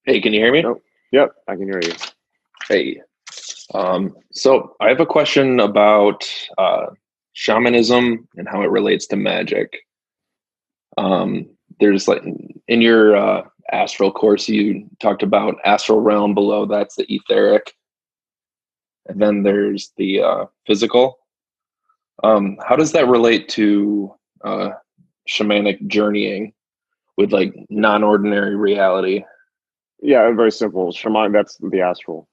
Hey, can you hear me? Oh, yep, I can hear you. Hey. So I have a question about shamanism and how it relates to magic. There's like in your astral course, you talked about astral realm below, that's the etheric, and then there's the physical. How does that relate to uh, shamanic journeying with like non-ordinary reality? Yeah, very simple. Shaman, that's the astral.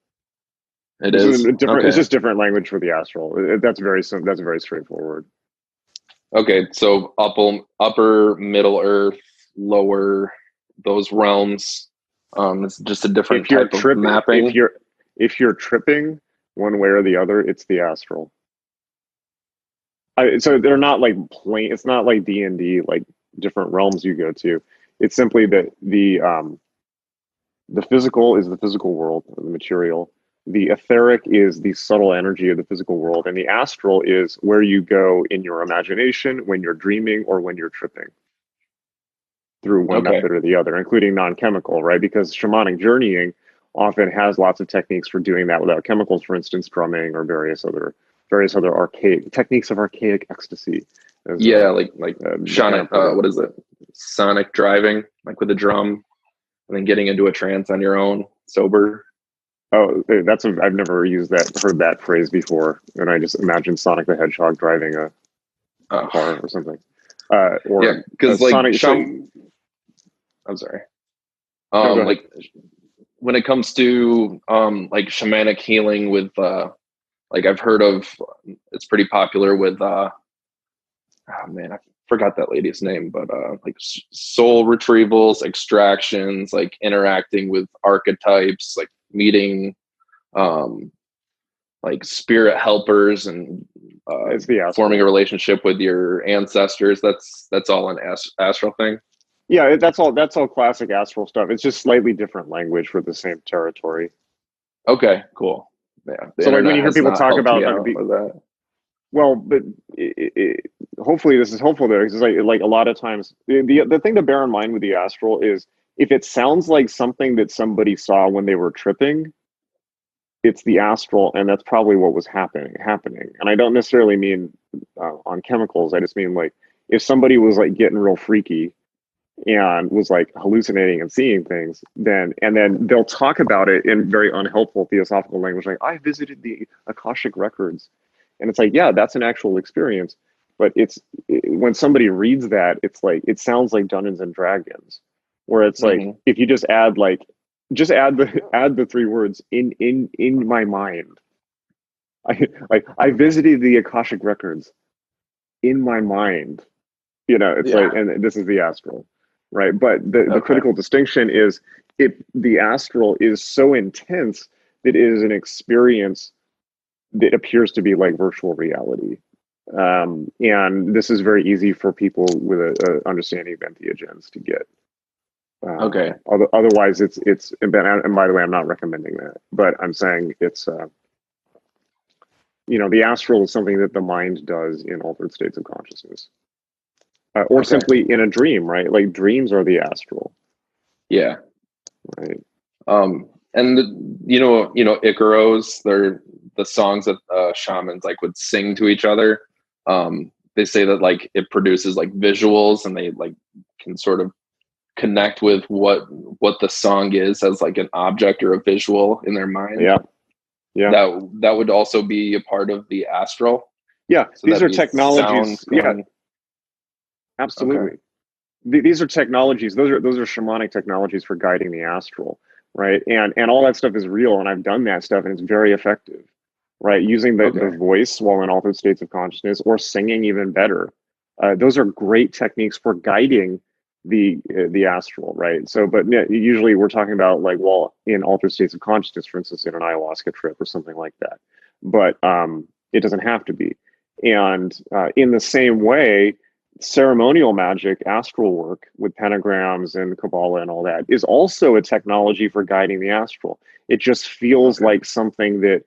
It It's is a different. It's okay. just different language for the astral. That's very simple. That's very straightforward. Okay, so upper, middle earth, lower, those realms. It's just a different If you're type of trip, mapping. if you're tripping one way or the other, it's the astral. So they're not like plain. It's not like D&D, like different realms you go to. It's simply that the physical is the physical world, the material. The etheric is the subtle energy of the physical world, and the astral is where you go in your imagination when you're dreaming or when you're tripping through one Okay. method or the other, including non-chemical, right? Because shamanic journeying often has lots of techniques for doing that without chemicals, for instance, drumming or various other archaic techniques of archaic ecstasy, as Yeah, like the Sonic, camp put it. what is it? Sonic driving, like with a drum, and then getting into a trance on your own, sober. Oh, I've never heard that phrase before, and I just imagine Sonic the Hedgehog driving a Oh, car or something, yeah, or because like Sonic. I'm sorry. No, go ahead. Like when it comes to like shamanic healing with like I've heard of, it's pretty popular with oh man, I forgot that lady's name, but like soul retrievals, extractions, like interacting with archetypes, like meeting um, like spirit helpers and It's the forming a astral. relationship with your ancestors. That's all an astral thing. Yeah, That's all classic astral stuff. It's just slightly different language for the same territory. Okay, cool. Yeah, the So, like when internet you hear has people not talk helped about me out with that. but hopefully this is helpful there, because like a lot of times the thing to bear in mind with the astral is if it sounds like something that somebody saw when they were tripping, it's the astral, and that's probably what was happening. And I don't necessarily mean on chemicals. I just mean like if somebody was like getting real freaky and was like hallucinating and seeing things, then they'll talk about it in very unhelpful theosophical language, like I visited the Akashic records, and it's like, yeah, that's an actual experience. But when somebody reads that, it's like it sounds like Dungeons and Dragons, where it's like Hmm. if you just add the three words in my mind. I visited the Akashic records in my mind. It's Yeah. like, and this is the astral, right? But the Okay. critical distinction is the astral is so intense that it is an experience that appears to be like virtual reality. And this is very easy for people with a understanding of entheogens to get. Okay. Otherwise, and by the way, I'm not recommending that, but I'm saying the astral is something that the mind does in altered states of consciousness, or Okay. simply in a dream, right? Like dreams are the astral, Yeah. right? And Icaros, they're the songs that shamans like would sing to each other. They say that like it produces like visuals, and they like can sort of connect with what the song is as like an object or a visual in their mind. Yeah, yeah, That would also be a part of the astral. yeah. So These that'd are be sound technologies. Yeah, going. Okay. absolutely. These are technologies. Those are shamanic technologies for guiding the astral, right? And all that stuff is real, and I've done that stuff, and it's very effective, right? Using the Okay. voice while in altered states of consciousness, or singing even better. Those are great techniques for guiding the astral, right? So, but yeah, usually we're talking about like, well, in altered states of consciousness, for instance, in an ayahuasca trip or something like that. But it doesn't have to be. And in the same way, ceremonial magic, astral work with pentagrams and Kabbalah and all that is also a technology for guiding the astral. It just feels Okay. like something that,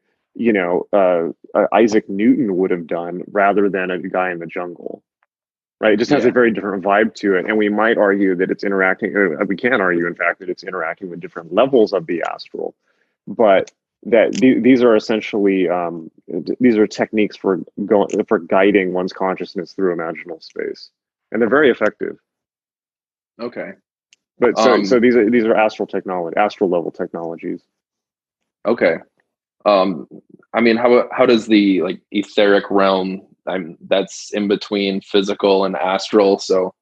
Isaac Newton would have done rather than a guy in the jungle. right? It just has a Yeah. very different vibe to it. And we might argue that it's interacting, or we can argue, in fact, that it's interacting with different levels of the astral. But that these are essentially these are techniques for guiding one's consciousness through imaginal space, and they're very effective. Okay. But so these are astral level technologies. Okay. I mean, how does the like etheric realm, that's in between physical and astral? So,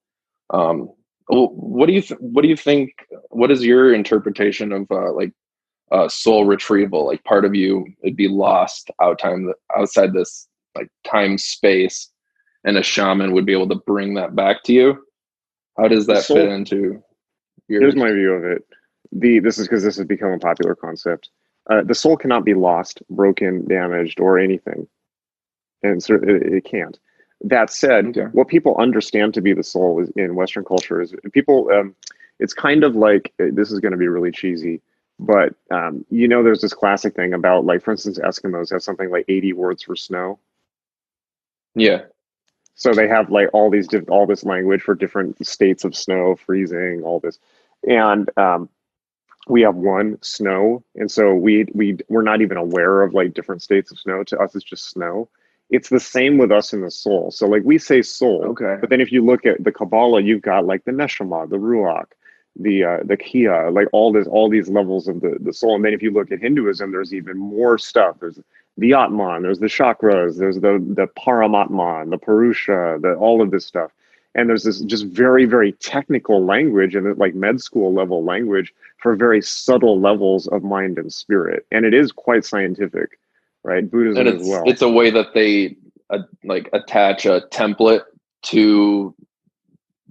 what do you think? What is your interpretation of like soul retrieval? Like part of you would be lost outside this like time space, and a shaman would be able to bring that back to you. How does The that fit soul. into Here's yours? my view of it. This is because this has become a popular concept. The soul cannot be lost, broken, damaged, or anything, and so it can't. That said, Okay. what people understand to be the soul in Western culture is people. It's kind of like, this is going to be really cheesy, but there's this classic thing about, like, for instance, Eskimos have something like 80 words for snow. Yeah. So they have like all this language for different states of snow, freezing, all this, and we have one, snow, and so we're not even aware of like different states of snow. To us, it's just snow. It's the same with us in the soul. So like we say soul, Okay. but then if you look at the Kabbalah, you've got like the neshama, the ruach, the kia, like all these levels of the soul. And then if you look at Hinduism, there's even more stuff. There's the Atman, there's the chakras, there's the Paramatman, the Purusha, all of this stuff. And there's this just very, very technical language, and like med school level language for very subtle levels of mind and spirit. And it is quite scientific, right? Buddhism And as it's well. it's a way that they like attach a template to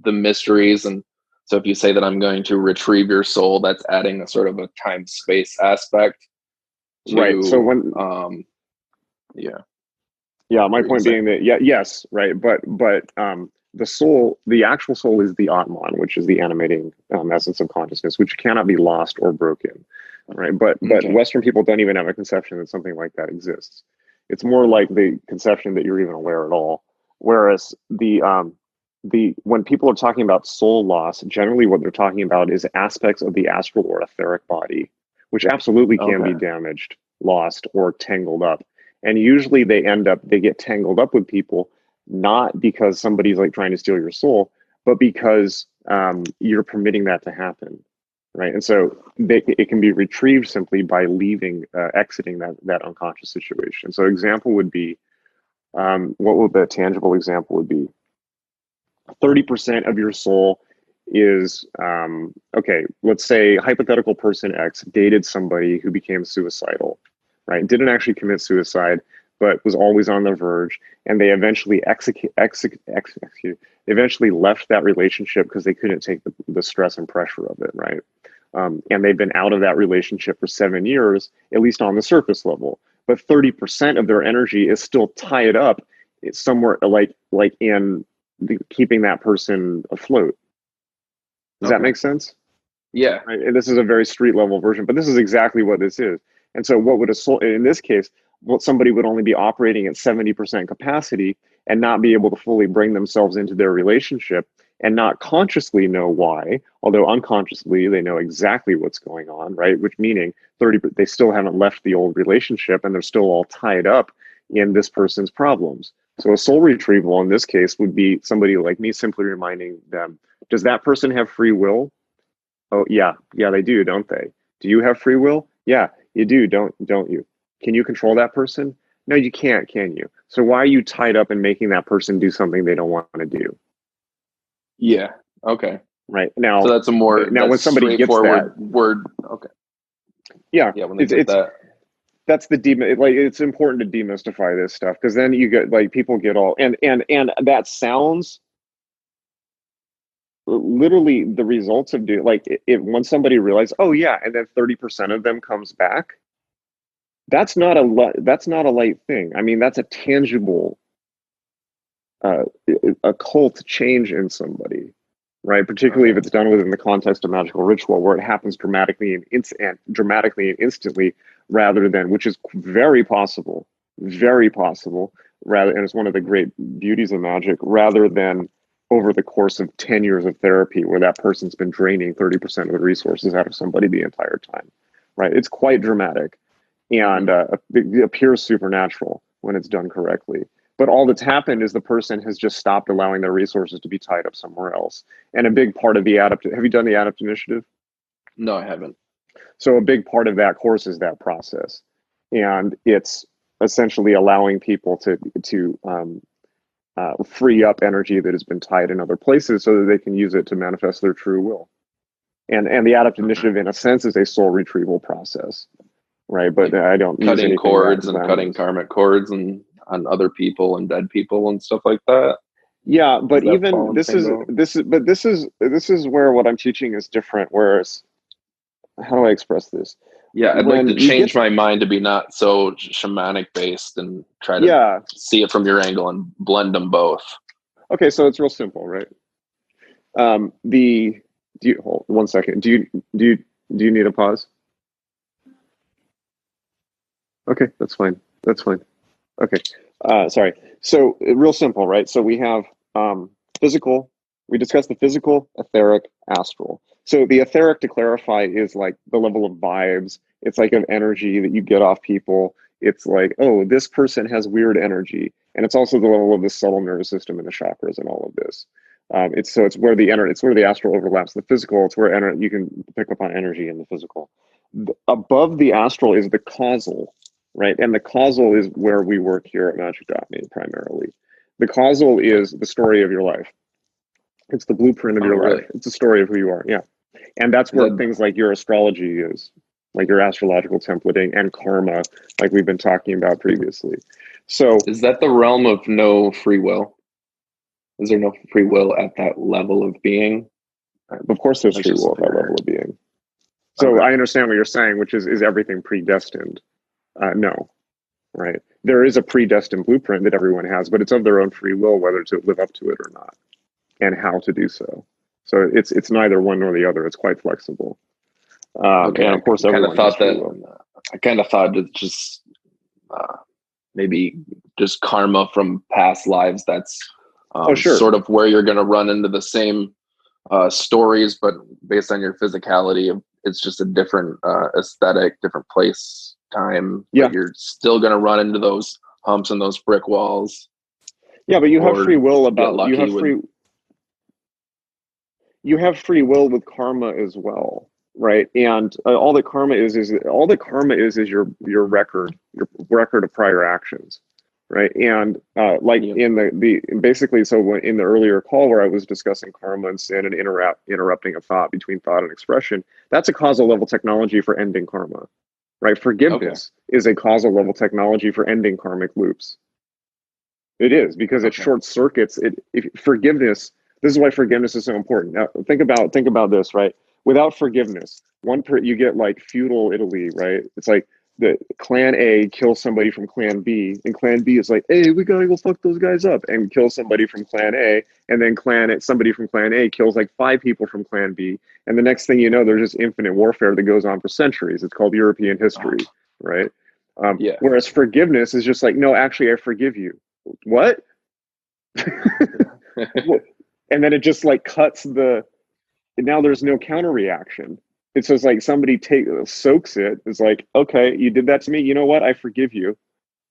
the mysteries. And so if you say that I'm going to retrieve your soul, that's adding a sort of a time space aspect Right. So to when yeah. Yeah, my What were you gonna point say? being that, yes, right, but the soul, the actual soul, is the Atman, which is the animating essence of consciousness, which cannot be lost or broken, right? But Okay. Western people don't even have a conception that something like that exists. It's more like the conception that you're even aware at all. Whereas the when people are talking about soul loss, generally what they're talking about is aspects of the astral or etheric body, which absolutely can Okay. be damaged, lost, or tangled up. And usually they get tangled up with people, not because somebody's like trying to steal your soul, but because you're permitting that to happen, right? And so it can be retrieved simply by exiting that unconscious situation. So example would be, what would the tangible example would be? 30% of your soul is, okay, let's say hypothetical person X dated somebody who became suicidal, right? Didn't actually commit suicide, but was always on the verge, and they eventually eventually left that relationship because they couldn't take the stress and pressure of it, right? And they've been out of that relationship for 7 years, at least on the surface level. But 30% of their energy is still tied up somewhere, like in keeping that person afloat. Does that Okay. make sense? Yeah. Right? And this is a very street level version, but this is exactly what this is. And so what would a soul, in this case, somebody would only be operating at 70% capacity and not be able to fully bring themselves into their relationship and not consciously know why, although unconsciously they know exactly what's going on, right? Which meaning they still haven't left the old relationship and they're still all tied up in this person's problems. So a soul retrieval in this case would be somebody like me simply reminding them, does that person have free will? Oh, yeah, they do, don't they? Do you have free will? Yeah, you do, don't you? Can you control that person? No, you can't, can you? So why are you tied up in making that person do something they don't want to do? Yeah. Okay. Right So now, that's when somebody gets straightforward that, word. Okay. yeah, Yeah. When they get it's that. that's like, it's important to demystify this stuff, because then you get like people get all, and that sounds literally the results of doing, like, if when somebody realizes, oh yeah, and then 30% of them comes back, that's not a light thing. I mean, that's a tangible uh, occult change in somebody, right? Particularly if Okay. it's done within the context of magical ritual, where it happens dramatically and instantly, rather than, which is very possible, rather, and it's one of the great beauties of magic, rather than over the course of 10 years of therapy, where that person's been draining 30% of the resources out of somebody the entire time, right? It's quite dramatic, and it appears supernatural when it's done correctly. But all that's happened is the person has just stopped allowing their resources to be tied up somewhere else. And a big part of the have you done the Adapt initiative? No, I haven't. So a big part of that course is that process, and it's essentially allowing people to free up energy that has been tied in other places so that they can use it to manifest their true will. And the Adapt initiative, in a sense, is a soul retrieval process, right? But Like I don't use cutting cords and cutting glamorous. karmic cords and on other people and dead people and stuff like that. Yeah, but Does that even fall in the same boat? this is where what I'm teaching is different. Whereas, how do I express this? Yeah, I'd like When to you change get my mind to be not so shamanic based and try to yeah, see it from your angle and blend them both. okay, so it's real simple, right? The do you hold 1 second? Do you need a pause? Okay, that's fine. That's fine. Okay, sorry. So real simple, right? So we have physical. We discussed the physical, etheric, astral. So the etheric, to clarify, is like the level of vibes. It's like an energy that you get off people. It's like, oh, this person has weird energy, and it's also the level of the subtle nervous system and the chakras and all of this. It's where it's where the astral overlaps the physical. It's where you can pick up on energy in the physical. Above the astral is the causal, right? And the causal is where we work here at Magic.me primarily. The causal is the story of your life. It's the blueprint of Oh, your really? life. It's the story of who you are. Yeah. And that's Is where that things like your astrology is, like your astrological templating and karma, like we've been talking about previously. So, the realm of no free will? Is there no free will at that level of being? of course, there's That's free just will at that figure. level of being. So, Okay. I understand what you're saying, which is everything predestined? No, right? There is a predestined blueprint that everyone has, but it's of their own free will whether to live up to it or not, and how to do so. So it's neither one nor the other. It's quite flexible. Okay. And of course, I kind of everyone has thought free that. will. I kind of thought it's just uh, maybe just karma from past lives. That's Oh, sure. sort of where you're going to run into the same stories, but based on your physicality, it's just a different aesthetic, different place, time. Yeah. But you're still going to run into those humps and those brick walls, Yeah, but you have or free will get about lucky with. You have free will with karma as well, right? And all that karma is your record of prior actions, right? And like Yeah. in the basically, so in the earlier call where I was discussing karma and sin and interrupting a thought between thought and expression, that's a causal level technology for ending karma, right? Okay. Forgiveness is a causal level technology for ending karmic loops. It is, because it Okay. short circuits it. If forgiveness, this is why forgiveness is so important. Now, think about this, right? Without forgiveness, you get like feudal Italy, right? It's like the clan A kills somebody from clan B, and clan B is like, hey, we gotta go fuck those guys up, and kill somebody from clan A, and then somebody from clan A kills like 5 people from clan B, and the next thing you know, there's just infinite warfare that goes on for centuries. It's called European history, right? Yeah. Whereas forgiveness is just like, no, actually, I forgive you. What? And then it just like cuts now there's no counter reaction. It's just like somebody soaks it. It's like, okay, you did that to me. You know what? I forgive you.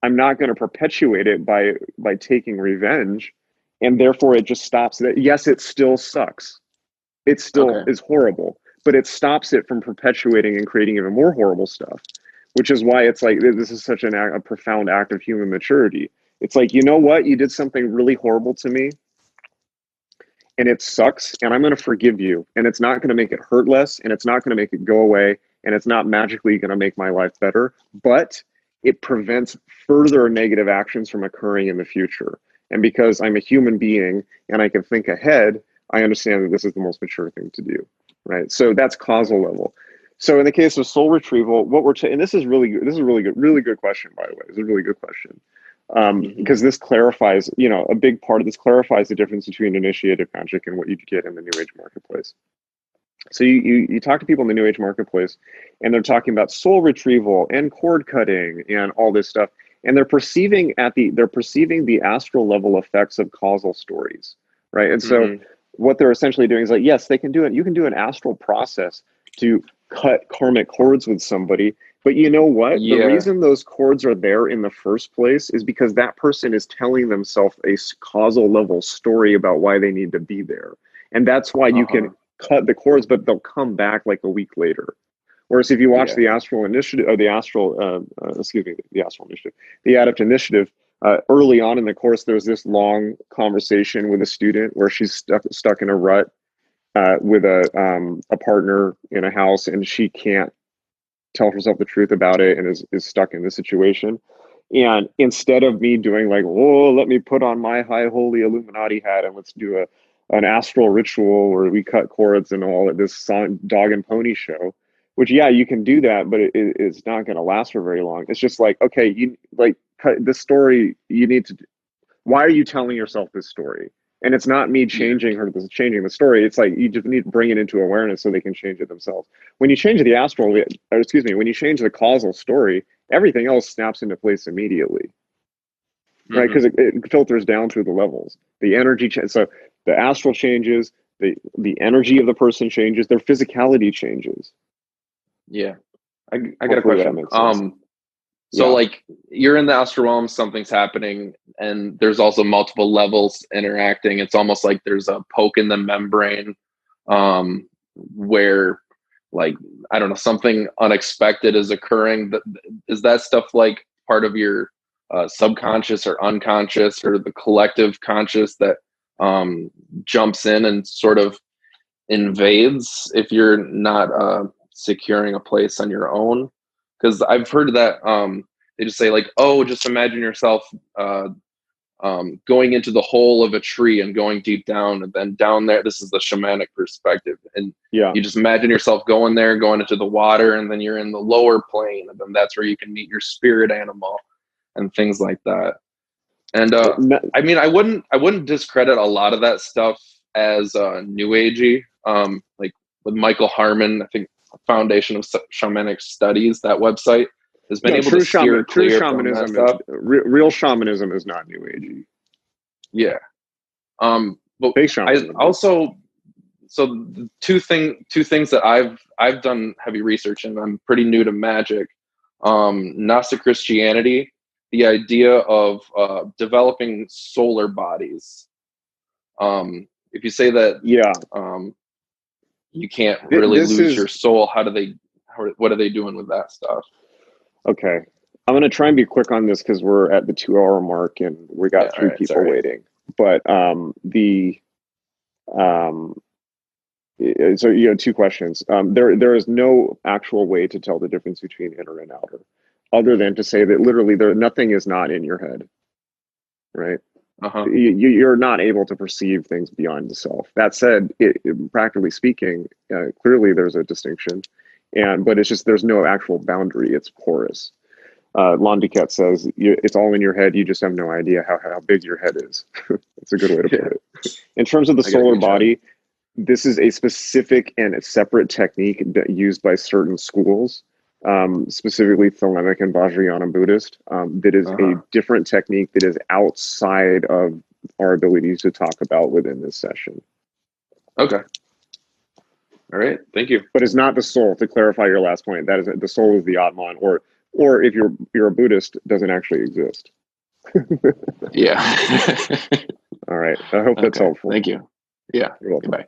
I'm not going to perpetuate it by taking revenge. And therefore it just stops that. Yes, it still sucks. It still Okay. is horrible, but it stops it from perpetuating and creating even more horrible stuff, which is why it's like, this is such a profound act of human maturity. It's like, you know what? You did something really horrible to me, and it sucks, and I'm going to forgive you, and it's not going to make it hurt less, and it's not going to make it go away, and it's not magically going to make my life better, but it prevents further negative actions from occurring in the future. And because I'm a human being and I can think ahead, I understand that this is the most mature thing to do, right? So that's causal level. So in the case of soul retrieval, and this is a really good question, by the way. It's a really good question. Because this clarifies, a big part of this clarifies the difference between initiated magic and what you get in the New Age marketplace. So you talk to people in the New Age marketplace, and they're talking about soul retrieval and cord cutting and all this stuff, and they're perceiving the astral level effects of causal stories, right? And so what they're essentially doing is like, yes, they can do it. You can do an astral process to cut karmic cords with somebody. But you know what? The reason those cords are there in the first place is because that person is telling themselves a causal level story about why they need to be there. And that's why you can cut the cords, but they'll come back like a week later. Whereas if you watch the Astral Initiative, or the Astral, the Astral Initiative, the Adept Initiative, early on in the course, there was this long conversation with a student where she's stuck in a rut with a partner in a house, and she can't tell herself the truth about it and is stuck in this situation. And instead of me doing like, oh, let me put on my high holy Illuminati hat and let's do an astral ritual where we cut cords and all of this dog and pony show, which, yeah, you can do that, but it's not going to last for very long. It's just like, okay, you like the story you need to, why are you telling yourself this story? And it's not me changing the story. It's like you just need to bring it into awareness so they can change it themselves. When you change the astral, when you change the causal story, everything else snaps into place immediately, right? Because it filters down through the levels. The energy, so the astral changes, the energy of the person changes, their physicality changes. Yeah, I got a question. So like you're in the astral realm, something's happening, and there's also multiple levels interacting. It's almost like there's a poke in the membrane, where, like, I don't know, something unexpected is occurring. Is that stuff like part of your subconscious or unconscious or the collective conscious that jumps in and sort of invades if you're not securing a place on your own? Because I've heard that they just say like, oh, just imagine yourself going into the hole of a tree and going deep down, and then down there, this is the shamanic perspective, and you just imagine yourself going there, going into the water, and then you're in the lower plane, and then that's where you can meet your spirit animal and things like that. And I mean, I wouldn't discredit a lot of that stuff as new agey, like with Michael Harmon, I think Foundation of Shamanic Studies, that website has been able to steer clear from that stuff. Real shamanism is not new agey. Yeah. But I also, so the two things that I've done heavy research in, I'm pretty new to magic. Gnostic Christianity, the idea of developing solar bodies. If you say that, you can't really lose your soul. What are they doing with that stuff? Okay. I'm going to try and be quick on this because we're at the 2-hour mark and we got three people waiting. But so you have two questions. There is no actual way to tell the difference between inner and outer, other than to say that literally nothing is not in your head, right? You're not able to perceive things beyond the self. That said, practically speaking, clearly there's a distinction, but it's just there's no actual boundary. It's porous. Londicat says it's all in your head. You just have no idea how big your head is. That's a good way to put it. In terms of the solar body, this is a specific and a separate technique used by certain schools. Specifically Thelemic and Vajrayana Buddhist, that is a different technique that is outside of our abilities to talk about within this session. Okay. All right. Thank you. But it's not the soul, to clarify your last point. That is, the soul is the Atman, or if you're a Buddhist, doesn't actually exist. Yeah. All right. I hope that's helpful. Thank you. Yeah. You're welcome. Goodbye.